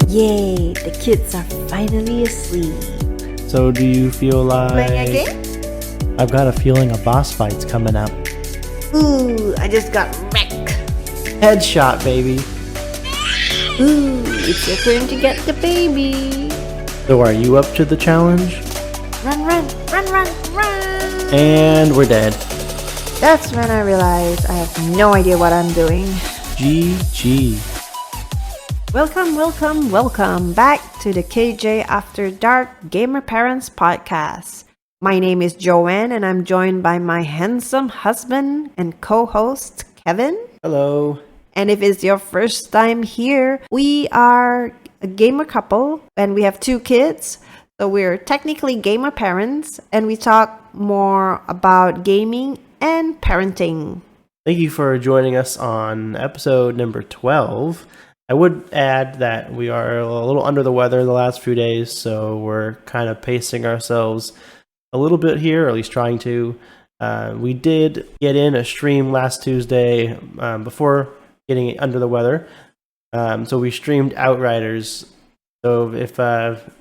Yay, the kids are finally asleep. So do you feel like... Playing a game? I've got a feeling a boss fight's coming up. Ooh, I just got wrecked. Headshot, baby. Ooh, it's your turn to get the baby. So are you up to the challenge? Run, run, run, run, run. And we're dead. That's when I realized I have no idea what I'm doing. GG. Welcome back to the KJ After Dark Gamer Parents Podcast. My name is Joanne and I'm joined by my handsome husband and co-host Kevin. Hello. And if it's your first time here, we are a gamer couple and we have 2 kids. So we're technically gamer parents and we talk more about gaming and parenting. Thank you for joining us on episode number 12. I would add that we are a little under the weather the last few days, so we're kind of pacing ourselves a little bit here, or at least trying to. We did get in a stream last Tuesday before getting under the weather. So we streamed Outriders. So if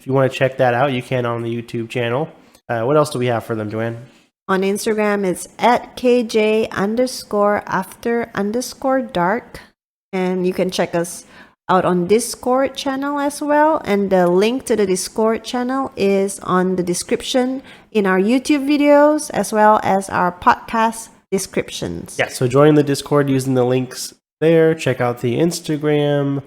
you want to check that out, you can on the YouTube channel. What else do we have for them, Joanne? On Instagram, it's at KJ_after_dark. And you can check us out on Discord channel as well. And the link to the Discord channel is on the description in our YouTube videos as well as our podcast descriptions. Yeah, so join the Discord using the links there. Check out the Instagram.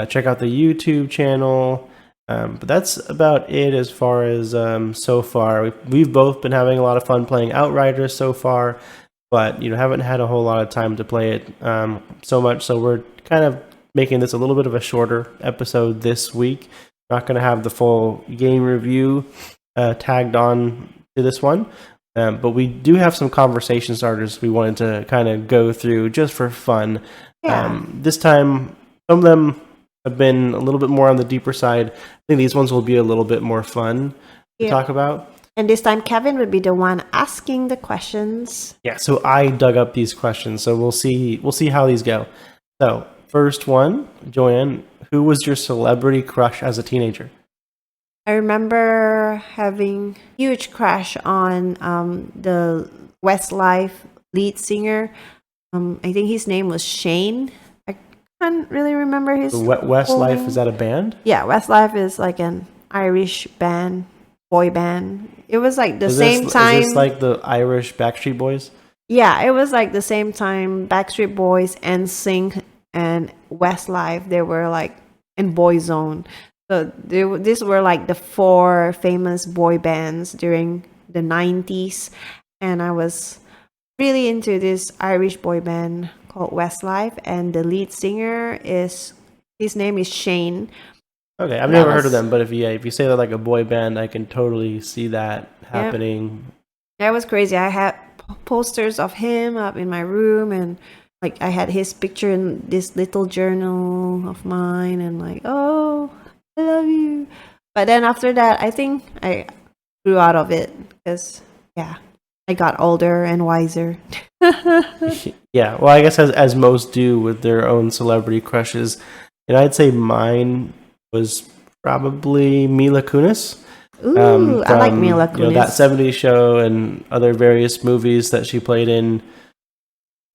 Check out the YouTube channel. But that's about it as far as so far. We've both been having a lot of fun playing Outriders so far, but haven't had a whole lot of time to play it so much. So we're kind of making this a little bit of a shorter episode this week. Not going to have the full game review tagged on to this one. But we do have some conversation starters we wanted to kind of go through just for fun. Yeah. This time, some of them have been a little bit more on the deeper side. I think these ones will be a little bit more fun to talk about. And this time Kevin would be the one asking the questions. Yeah, so I dug up these questions, so we'll see how these go. So, first one, Joanne, who was your celebrity crush as a teenager? I remember having huge crush on the Westlife lead singer. I think his name was Shane. I can't really remember his Westlife, is that a band? Yeah, Westlife is like an Irish band, boy band. It was like the same time. Is this like the Irish Backstreet Boys? Yeah, it was like the same time Backstreet Boys, NSYNC, and Westlife. They were like in Boyzone. So these were like the 4 famous boy bands during the 90s. And I was really into this Irish boy band called Westlife. And the lead singer his name is Shane. Okay, I've never heard of them, but if you say they're like a boy band, I can totally see that happening. That was crazy. I had posters of him up in my room, and like I had his picture in this little journal of mine, and like, oh, I love you. But then after that, I think I grew out of it because, I got older and wiser. Yeah, well, I guess as most do with their own celebrity crushes, and I'd say mine was probably Mila Kunis. Ooh, I like Mila Kunis. That 70s show and other various movies that she played in.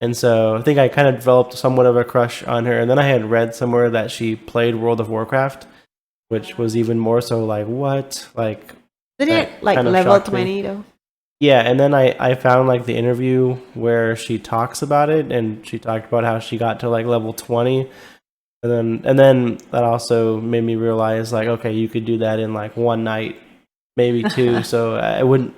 And so I think I kind of developed somewhat of a crush on her. And then I had read somewhere that she played World of Warcraft, which was even more so like, what? Like, didn't it like level 20 though? Yeah, and then I found like the interview where she talks about it, and she talked about how she got to like level 20. And then that also made me realize, like, okay, you could do that in like one night, maybe 2. So I wouldn't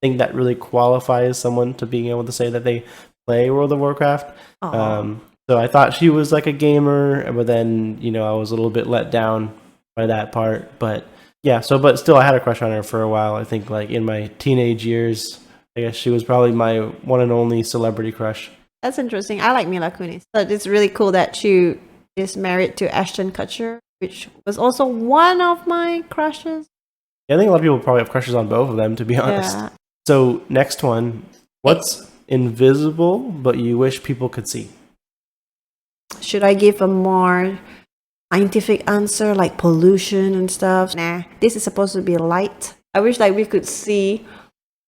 think that really qualifies someone to being able to say that they play World of Warcraft. So I thought she was like a gamer, but then I was a little bit let down by that part. But yeah, but still, I had a crush on her for a while. I think like in my teenage years, I guess she was probably my one and only celebrity crush. That's interesting. I like Mila Kunis. But it's really cool that she is married to Ashton Kutcher, which was also one of my crushes. Yeah, I think a lot of people probably have crushes on both of them, to be honest. Yeah. So next one, what's invisible but you wish people could see? Should I give a more scientific answer like pollution and stuff. Nah, this is supposed to be light. I wish like we could see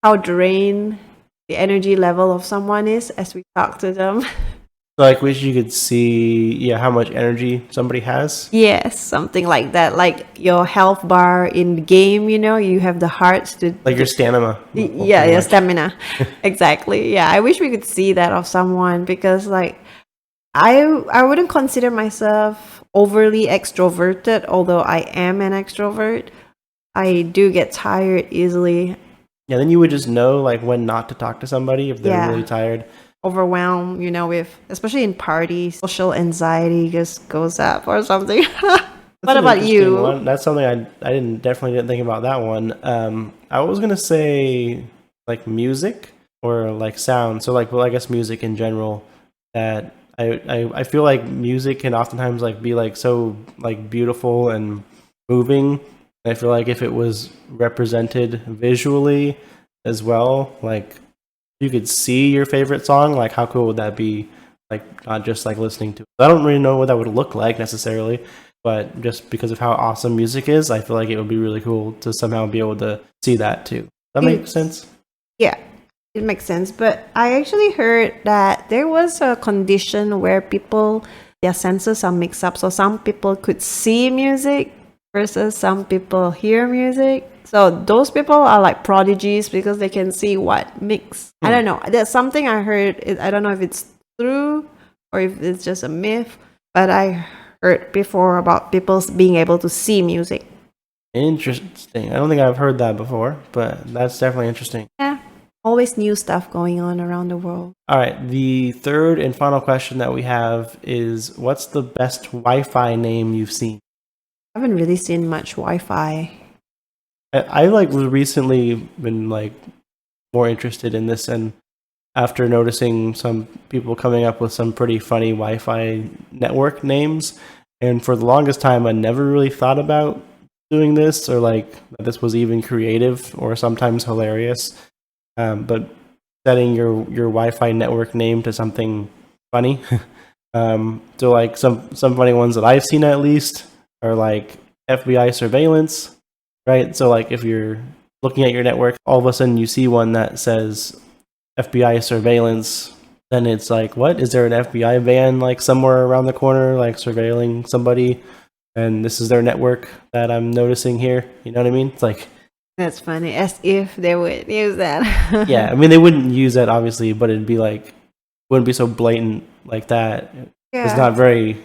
how drained the energy level of someone is as we talk to them. Like, wish you could see, how much energy somebody has. Yes, something like that. Like your health bar in the game, you have the hearts to Like your stamina. yeah, your stamina. Exactly. Yeah, I wish we could see that of someone because like I wouldn't consider myself overly extroverted, although I am an extrovert. I do get tired easily. Yeah, then you would just know like when not to talk to somebody if they're really tired. Overwhelmed, with especially in parties, social anxiety just goes up or something. What about you? One. That's something I definitely didn't think about that one. I was gonna say like music or like sound. So like, well, I guess music in general. That I feel like music can oftentimes like be like so like beautiful and moving. And I feel like if it was represented visually as well, like you could see your favorite song, like how cool would that be? Like not just like listening to it. I don't really know what that would look like necessarily, but just because of how awesome music is, I feel like it would be really cool to somehow be able to see that too. That makes sense? Yeah, it makes sense. But I actually heard that there was a condition where their senses are mixed up. So some people could see music versus some people hear music. So those people are like prodigies because they can see what mix. I don't know. There's something I heard. I don't know if it's true or if it's just a myth, but I heard before about people being able to see music. Interesting. I don't think I've heard that before, but that's definitely interesting. Yeah. Always new stuff going on around the world. All right. The third and final question that we have is, what's the best Wi-Fi name you've seen? I haven't really seen much Wi-Fi. I like recently been like more interested in this, and after noticing some people coming up with some pretty funny Wi-Fi network names, and for the longest time I never really thought about doing this or like that this was even creative or sometimes hilarious. But setting your Wi-Fi network name to something funny. So like some funny ones that I've seen at least are like FBI surveillance. Right, so like if you're looking at your network, all of a sudden you see one that says FBI surveillance, then it's like, what? Is there an FBI van like somewhere around the corner, like surveilling somebody, and this is their network that I'm noticing here? You know what I mean? It's like that's funny, as if they would use that. Yeah, I mean they wouldn't use that obviously, but it'd be like wouldn't be so blatant like that. Yeah. It's not very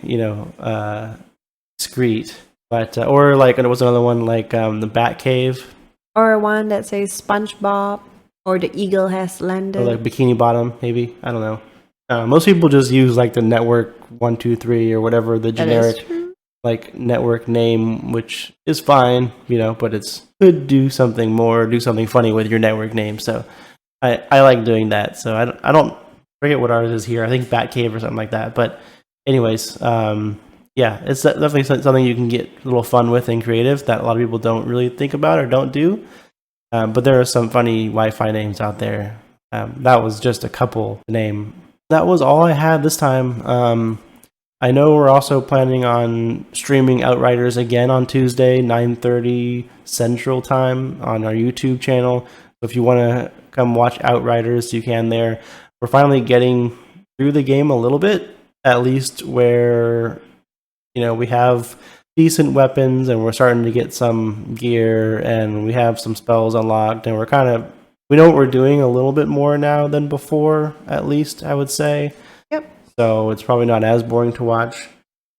discreet. But or like there was another one like the Bat Cave, or one that says SpongeBob, or the eagle has landed, or like Bikini Bottom, maybe. I don't know. Most people just use like the network 123 or whatever the generic like network name, which is fine, but it's could do something more, do something funny with your network name. So I like doing that. So I don't forget what ours is here. I think Bat Cave or something like that. But anyways. Yeah, it's definitely something you can get a little fun with and creative that a lot of people don't really think about or don't do. But there are some funny Wi-Fi names out there. That was just a couple to name. That was all I had this time. I know we're also planning on streaming Outriders again on Tuesday, 9:30 Central Time on our YouTube channel. So if you want to come watch Outriders, you can there. We're finally getting through the game a little bit, at least where we have decent weapons and we're starting to get some gear and we have some spells unlocked and we know what we're doing a little bit more now than before, at least I would say. Yep. So it's probably not as boring to watch.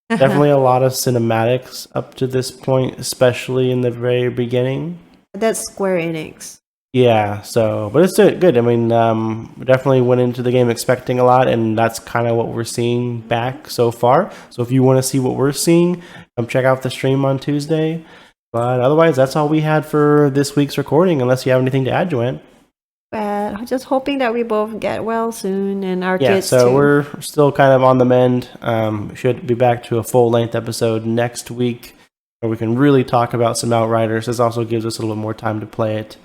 Definitely a lot of cinematics up to this point, especially in the very beginning. That's Square Enix. Yeah, but it's good. I mean, we definitely went into the game expecting a lot, and that's kind of what we're seeing back so far. So if you want to see what we're seeing, come check out the stream on Tuesday. But otherwise, that's all we had for this week's recording, unless you have anything to add, Joanne. But just hoping that we both get well soon, and our kids too. Yeah, so we're still kind of on the mend. Should be back to a full-length episode next week, where we can really talk about some Outriders. This also gives us a little more time to play it.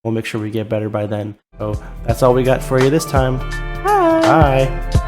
We'll make sure we get better by then. So that's all we got for you this time. Bye. Bye.